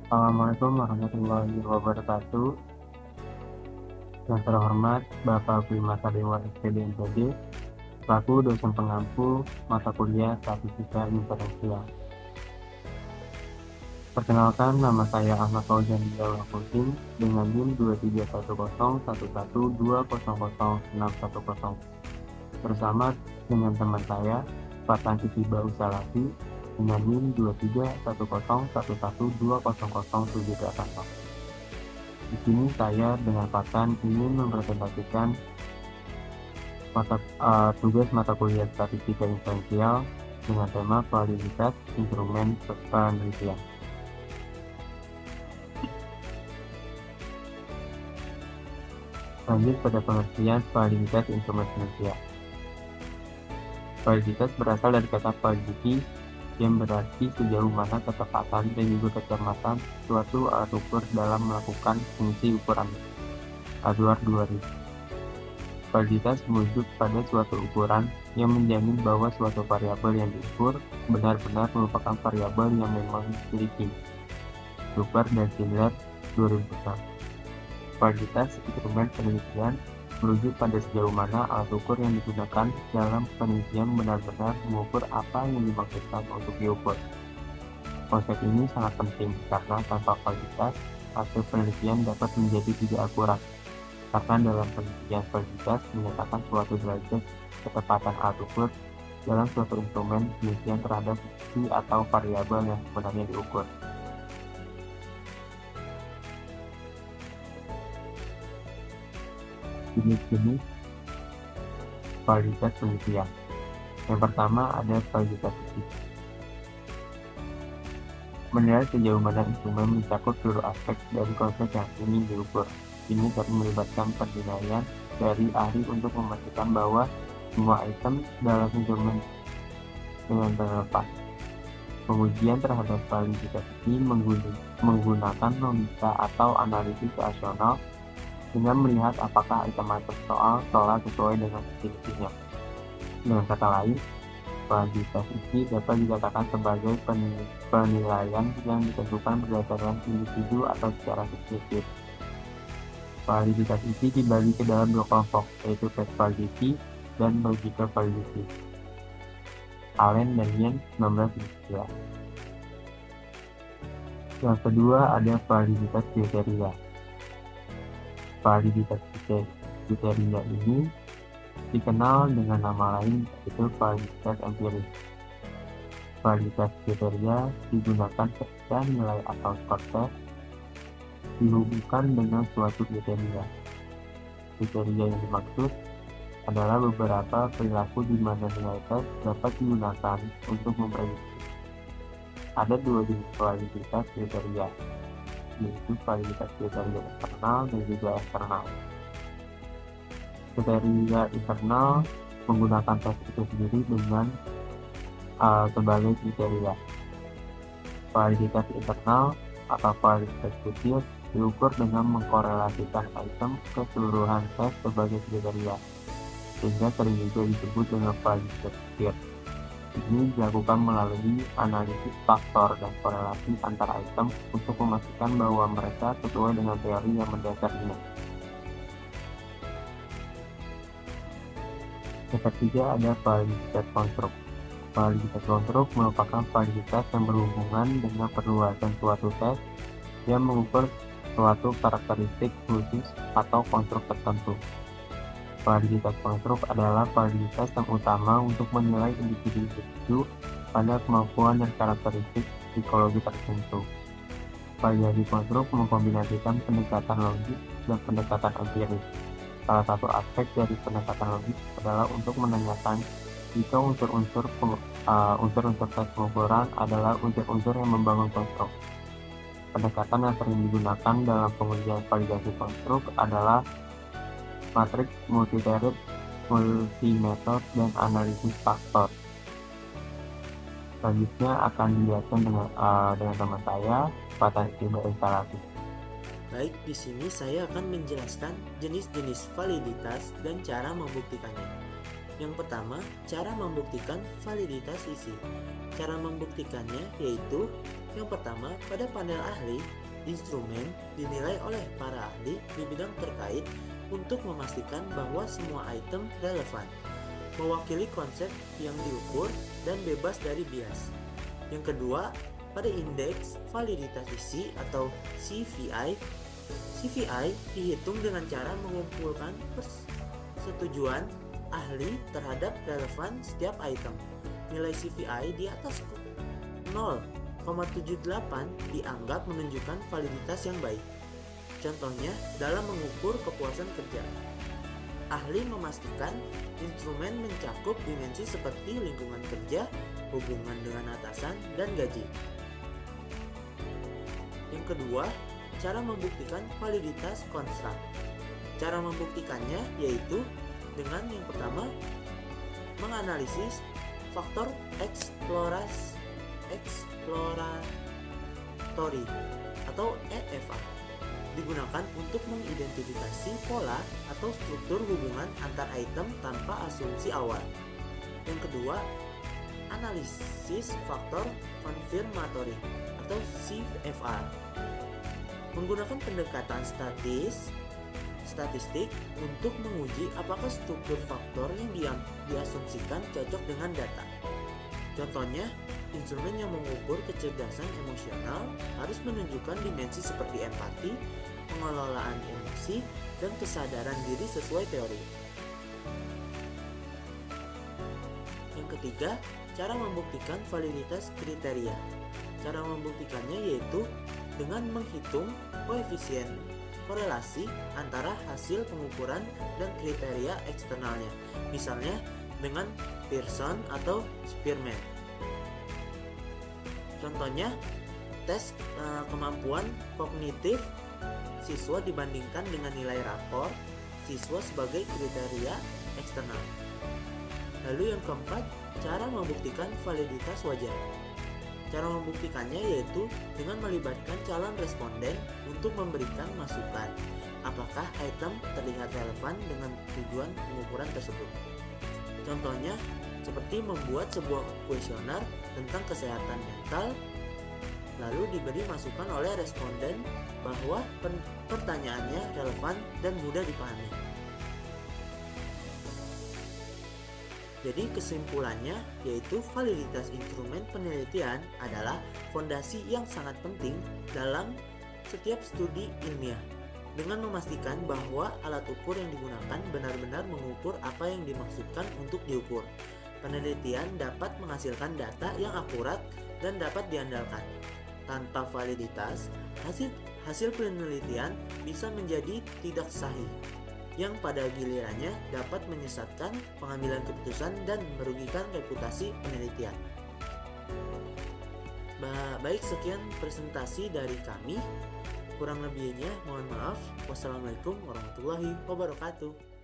Assalamualaikum warahmatullahi wabarakatuh. Yang terhormat Bapak Bima Sadewa SPDMPD, selaku dosen pengampu mata kuliah Statistika Diferensial. Perkenalkan, nama saya Ahmad Fauzan Jalalahuddin dengan NIM 23101120006110 bersama dengan teman saya Fatan Kitiba Usalafi dengan NIM 231011200780. Di sini saya dengan Fatan ingin mempresentasikan tugas mata kuliah Statistika Diferensial dengan tema validitas instrumen penelitian. Lanjut pada pengertian validitas instrumen penelitian. Validitas berasal dari kata validity yang berarti sejauh mana ketepatan dan juga kecermatan suatu alat ukur dalam melakukan fungsi ukuran Edward 2000. Validitas merujuk pada suatu ukuran yang menjamin bahwa suatu variabel yang diukur benar-benar merupakan variabel yang memang dimiliki. Super dan Schindler 2006. Validitas instrumen penelitian merujuk pada sejauh mana alat ukur yang digunakan dalam penelitian benar-benar mengukur apa yang dimaksudkan untuk diukur. Konsep ini sangat penting karena tanpa validitas, hasil penelitian dapat menjadi tidak akurat. Karena dalam penelitian validitas menyatakan suatu derajat ketepatan alat ukur dalam suatu instrumen penelitian terhadap fungsi atau variabel yang sebenarnya diukur. Jenis-jenis validitas penelitian. Yang pertama ada validitas fisik. Menilai sejauh mana instrumen mencakup seluruh aspek dari konsep yang ingin diukur. Ini dapat melibatkan penilaian dari ahli untuk memastikan bahwa semua item dalam instrumen dengan relevan. Pengujian terhadap validitas ini menggunakan logika atau analisis rasional dengan melihat apakah item-item soal telah sesuai dengan definisinya. Dengan kata lain, validitas ini dapat dikatakan sebagai penilaian yang ditentukan berdasarkan individu atau secara subjektif. Validitas ini dibagi ke dalam dua kelompok, yaitu face validity dan logical validity. Allen dan Yen 1993. Yang kedua ada validitas kriteria. Validitas kriteria ini dikenal dengan nama lain yaitu validitas empiris. Validitas kriteria digunakan ketika nilai atau skor tes dihubungkan dengan suatu kriteria. Kriteria yang dimaksud adalah beberapa perilaku di mana nilai tes dapat digunakan untuk memprediksi. Ada dua jenis validitas kriteria, yaitu validitas kriteria internal dan juga eksternal. Kriteria internal menggunakan tes itu sendiri dengan sebagai kriteria. Validitas internal atau validitas kecil diukur dengan mengkorelasikan item keseluruhan tes sebagai kriteria, sehingga sering juga disebut dengan validitas kecil. Ini dilakukan melalui analisis faktor dan korelasi antara item untuk memastikan bahwa mereka sesuai dengan teori yang mendasarinya. Yang ketiga ada validitas konstruk. Validitas konstruk merupakan validitas yang berhubungan dengan perluasan suatu tes yang mengukur suatu karakteristik khusus atau konstruk tertentu. Validitas konstruk adalah validitas yang utama untuk menilai individu pada kemampuan dan karakteristik psikologi tertentu. Validasi konstruk mengkombinasikan pendekatan logis dan pendekatan empiris. Salah satu aspek dari pendekatan logis adalah untuk menanyakan jika unsur-unsur tes pengukuran adalah unsur-unsur yang membangun konstruk. Pendekatan yang sering digunakan dalam pengujian validasi konstruk adalah matriks, multivariate, multimetode, dan analisis faktor. Selanjutnya akan dilihatkan dengan teman saya, Fatan Kitiba Usalafi. Baik, di sini saya akan menjelaskan jenis-jenis validitas dan cara membuktikannya. Yang pertama, cara membuktikan validitas isi. Cara membuktikannya yaitu Yang pertama, pada panel ahli, instrumen dinilai oleh para ahli di bidang terkait untuk memastikan bahwa semua item relevan, mewakili konsep yang diukur, dan bebas dari bias. Yang kedua, pada indeks validitas isi atau CVI, CVI dihitung dengan cara mengumpulkan persetujuan ahli terhadap relevan setiap item. Nilai CVI di atas 0,78 dianggap menunjukkan validitas yang baik. Contohnya, dalam mengukur kepuasan kerja, ahli memastikan instrumen mencakup dimensi seperti lingkungan kerja, hubungan dengan atasan, dan gaji. Yang kedua, cara membuktikan validitas konstruk. Cara membuktikannya yaitu dengan yang pertama, menganalisis faktor eksploratori atau EFA, digunakan untuk mengidentifikasi pola atau struktur hubungan antar item tanpa asumsi awal. Yang kedua, analisis faktor konfirmatori atau CFR, menggunakan pendekatan statistik untuk menguji apakah struktur faktor yang diasumsikan cocok dengan data. Contohnya, instrumen yang mengukur kecerdasan emosional harus menunjukkan dimensi seperti empati, pengelolaan emosi, dan kesadaran diri sesuai teori. Yang ketiga, cara membuktikan validitas kriteria. Cara membuktikannya yaitu dengan menghitung koefisien korelasi antara hasil pengukuran dan kriteria eksternalnya, misalnya dengan Pearson atau Spearman. Contohnya, tes kemampuan kognitif siswa dibandingkan dengan nilai rapor siswa sebagai kriteria eksternal. Lalu yang keempat, cara membuktikan validitas wajar. Cara membuktikannya yaitu dengan melibatkan calon responden untuk memberikan masukan apakah item terlihat relevan dengan tujuan pengukuran tersebut. Contohnya, seperti membuat sebuah kuesioner tentang kesehatan mental, lalu diberi masukan oleh responden bahwa pertanyaannya relevan dan mudah dipahami. Jadi kesimpulannya yaitu validitas instrumen penelitian adalah fondasi yang sangat penting dalam setiap studi ilmiah, dengan memastikan bahwa alat ukur yang digunakan benar-benar mengukur apa yang dimaksudkan untuk diukur. Penelitian dapat menghasilkan data yang akurat dan dapat diandalkan. Tanpa validitas, hasil penelitian bisa menjadi tidak sahih, yang pada gilirannya dapat menyesatkan pengambilan keputusan dan merugikan reputasi penelitian. Baik, sekian presentasi dari kami. Kurang lebihnya mohon maaf. Wassalamualaikum warahmatullahi wabarakatuh.